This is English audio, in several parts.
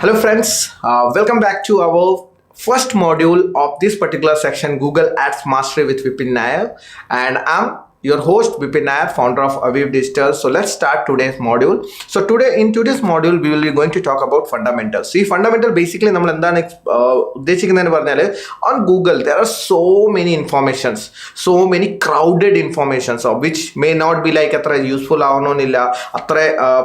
Hello friends, welcome back to our first module of this particular section, Google Ads Mastery with Vipin Nair, and I'm your host Vipin Nair, founder of Aviv Digital. So let's start today's module. So in today's module we will be going to talk about fundamentals. See, fundamental basically നമ്മൾ എന്താണ് ഉദ്ദേശിക്കുന്നതെന്ന് പറഞ്ഞാൽ on Google there are so many informations, so many crowded informations of which may not be like അത്ര useful ആവണമെന്നില്ല, അത്ര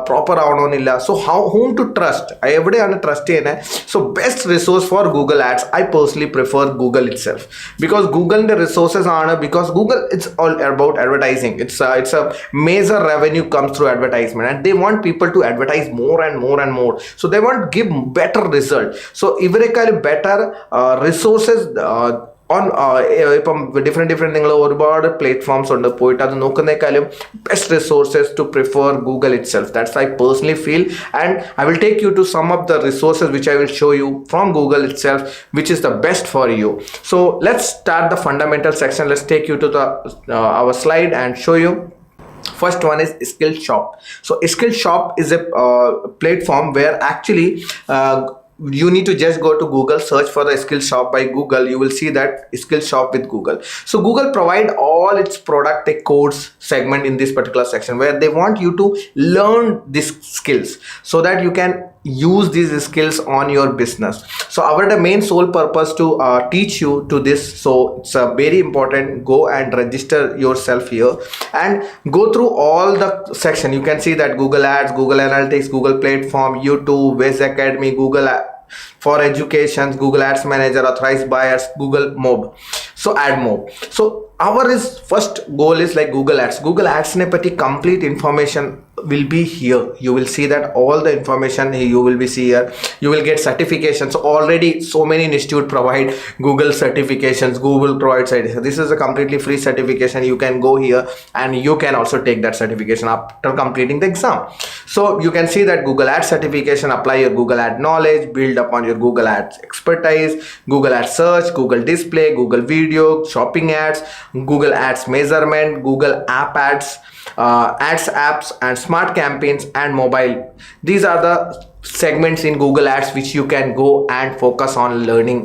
proper ആവണമെന്നില്ല. So whom to trust, എവിടെയാണ് trust ചെയ്യുന്നത്? So best resource for Google Ads, I personally prefer Google itself, because Google the resources are, because Google it's all about advertising. It's a major revenue comes through advertisement, and they want people to advertise more and more and more, so they want give better result. So ഇവരെക്കാളും better resources on ഇപ്പം different നിങ്ങൾ ഒരുപാട് platforms ഉണ്ട്, പോയിട്ട് അത് നോക്കുന്നേക്കാളും best resources to prefer Google itself. That's I personally feel, and I will take you to some of the resources which I will show you from Google itself which is the best for you. So let's start the fundamental section. Let's take you to the our slide and show you. First one is Skillshop. So Skillshop is a platform where actually you need to just go to Google, search for the Skillshop by Google. You will see that Skillshop with Google. So Google provide all its product a course segment in this particular section where they want you to learn these skills so that you can use these skills on your business. So our the main sole purpose to teach you to this. So it's very important. Go and register yourself here and go through all the section. You can see that Google Ads, Google Analytics, Google Platform, YouTube, Wiz Academy, Google for Education, Google Ads Manager, Authorized Buyers, Google Mob. So add mob. So our first goal is like Google Ads. Google Ads ne patti complete information will be here. You will see that all the information you will be see here. You will get certifications. Already so many institute provide Google certifications. Google provides it. This is a completely free certification. You can go here and you can also take that certification after completing the exam. So you can see that Google Ads certification, apply your Google Ad knowledge, build upon your Google Ads expertise, Google Ads search, Google display, Google video, shopping ads, Google Ads measurement, Google app ads, ads apps, and smart campaigns and mobile. These are the segments in Google Ads which you can go and focus on learning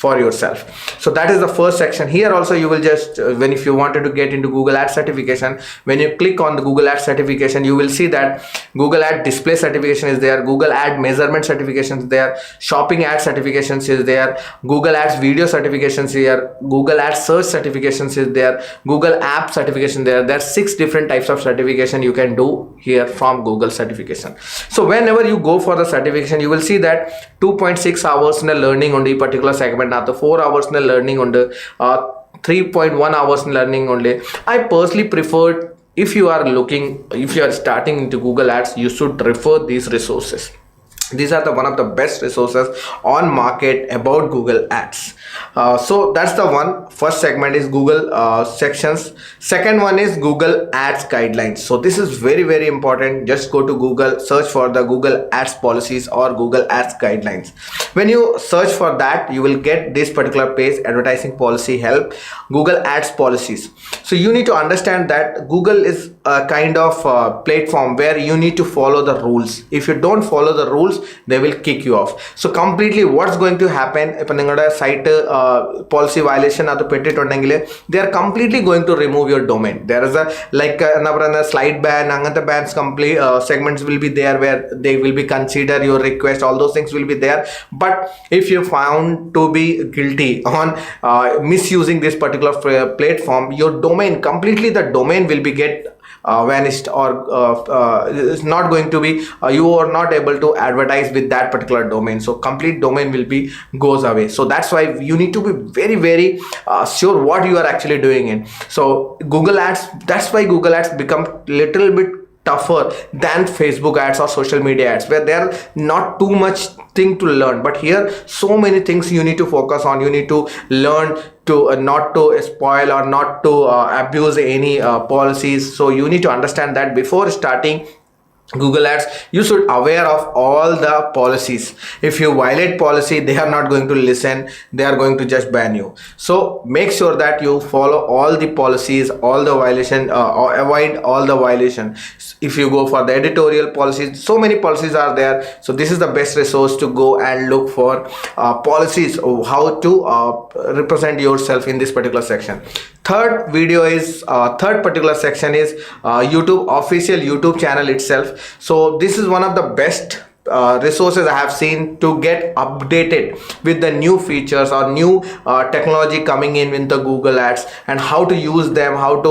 for yourself. So that is the first section. Here also you will just when if you wanted to get into Google Ad certification, when you click on the Google Ad certification, you will see that Google Ad display certification is there, Google Ad measurement certifications there, shopping ad certifications is there, Google Ads video certifications here, Google Ads search certifications is there, Google app certification there. There are 6 different types of certification you can do here from Google certification. So whenever you go for the certification, you will see that 2.6 hours in learning on the particular segment, not the 4 hours in learning on the 3.1 hours in learning only. I personally prefer, if you are starting into Google Ads, you should refer these resources. These are one of the best resources on market about Google Ads. So that's the one. First segment is Google sections. Second one is Google Ads guidelines. So this is very, very important. Just go to Google, search for the Google Ads policies or Google Ads guidelines. When you search for that, you will get this particular page, advertising policy help, Google Ads policies. So you need to understand that Google is a kind of platform where you need to follow the rules. If you don't follow the rules, they will kick you off. So completely what's going to happen if നിങ്ങളുടെ site policy violation അത് പെട്ടിട്ടുണ്ടെങ്കിൽ they are completely going to remove your domain. There is a like എന്താ പറയുന്ന slide ban, അങ്ങനത്തെ bans complete segments will be there where they will be consider your request. All those things will be there. But if you found to be guilty on misusing this particular platform, your domain completely, the domain will be get vanished, or it's not going to be you are not able to advertise with that particular domain. So complete domain will be goes away. So that's why you need to be very, very sure what you are actually doing in. So Google Ads, that's why Google Ads become little bit tougher than Facebook ads or social media ads, where there are not too much thing to learn. But here so many things you need to focus on. You need to learn to not to spoil or not to abuse any policies. So you need to understand that before starting Google Ads, you should aware of all the policies. If you violate policy, they are not going to listen, they are going to just ban you. So make sure that you follow all the policies, all the violation, or avoid all the violation. If you go for the editorial policies, so many policies are there. So this is the best resource to go and look for policies of how to represent yourself in this particular section. Third particular section is YouTube, official YouTube channel itself. So this is one of the best resources I have seen to get updated with the new features or new technology coming in the Google Ads, and how to use them, how to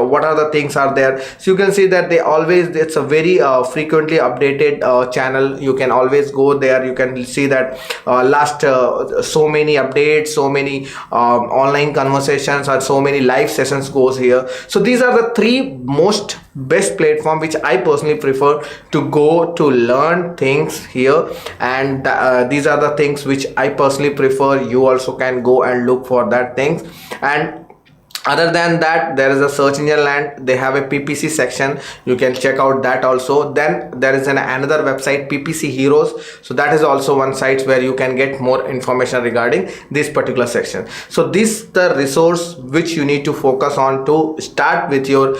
what are the things are there. So you can see that it's a very frequently updated channel. You can always go there. You can see that last so many updates, so many online conversations, or so many live sessions goes here. So these are the three most best platform which I personally prefer to go to learn things here, and these are the things which I personally prefer. You also can go and look for that things. And other than that, there is a search engine land. They have a PPC section. You can check out that also. Then there is another website, PPC Heroes. So that is also one site where you can get more information regarding this particular section. So this the resource which you need to focus on to start with your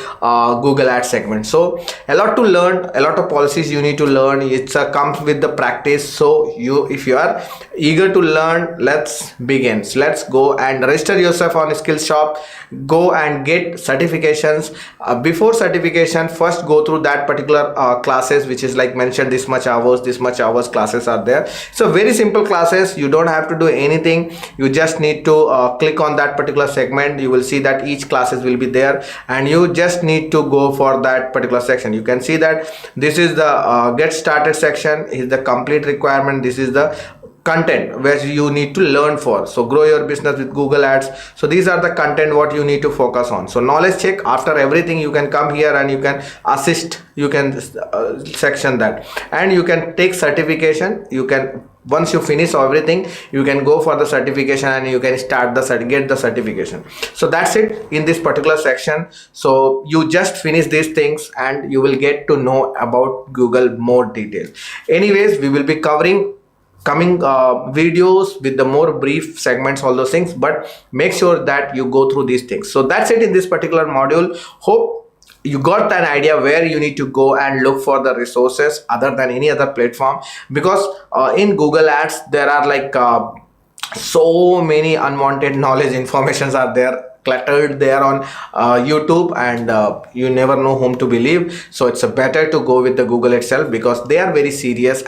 Google Ads segment. So a lot to learn, a lot of policies you need to learn. It's comes with the practice. So if you are eager to learn, let's begin. So let's go and register yourself on Skillshop. Go and get certifications. Before certification, first go through that particular classes, which is like mentioned, this much hours classes are there. So very simple classes. You don't have to do anything. You just need to click on that particular segment. You will see that each classes will be there, and you just need to go for that particular section. You can see that this is the get started section, is the complete requirement. This is the content where you need to learn for. So grow your business with Google Ads. So these are the content what you need to focus on. So knowledge check, after everything you can come here and you can assist, you can section that, and you can take certification. You can, once you finish everything, you can go for the certification and you can start get the certification. So that's it in this particular section. So you just finish these things and you will get to know about Google more details. Anyways, we will be covering coming videos with the more brief segments, all those things, but make sure that you go through these things. So that's it in this particular module. Hope you got an idea where you need to go and look for the resources other than any other platform, because in Google Ads there are so many unwanted knowledge informations are there cluttered there on YouTube, and you never know whom to believe. So it's better to go with the Google itself, because they are very serious.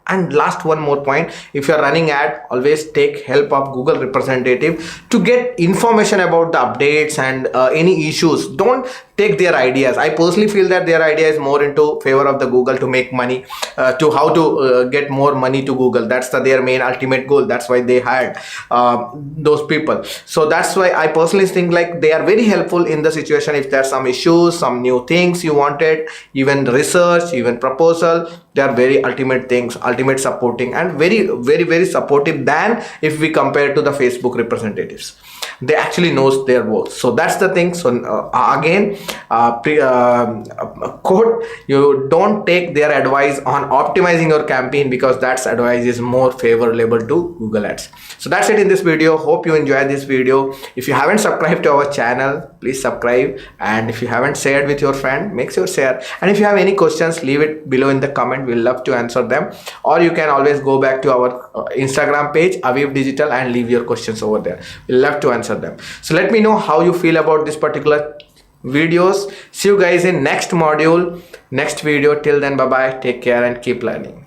And last one more point, if you're running ad, always take help of Google representative to get information about the updates and any issues. Don't take their ideas. I personally feel that their idea is more into favor of the Google to make money, to how to get more money to Google. That's their main ultimate goal. That's why they hired those people. So that's why I personally think like they are very helpful in the situation. If there's some issues, some new things you wanted, even research, even proposal, they are very ultimate things, ultimate supporting, and very, very, very supportive than if we compare to the Facebook representatives. They actually knows their work. So that's the thing. So again, quote, you don't take their advice on optimizing your campaign, because that's advice is more favorable to Google Ads. So that's it in this video. Hope you enjoyed this video. If you haven't subscribed to our channel, please subscribe, and if you haven't shared with your friend, make sure share. And if you have any questions, leave it below in the comment. We'll love to answer them. Or you can always go back to our Instagram page, Aviv Digital, and leave your questions over there. We'll love to answer them. So let me know how you feel about this particular videos. See you guys in next module, next video. Till then, bye bye, take care and keep learning.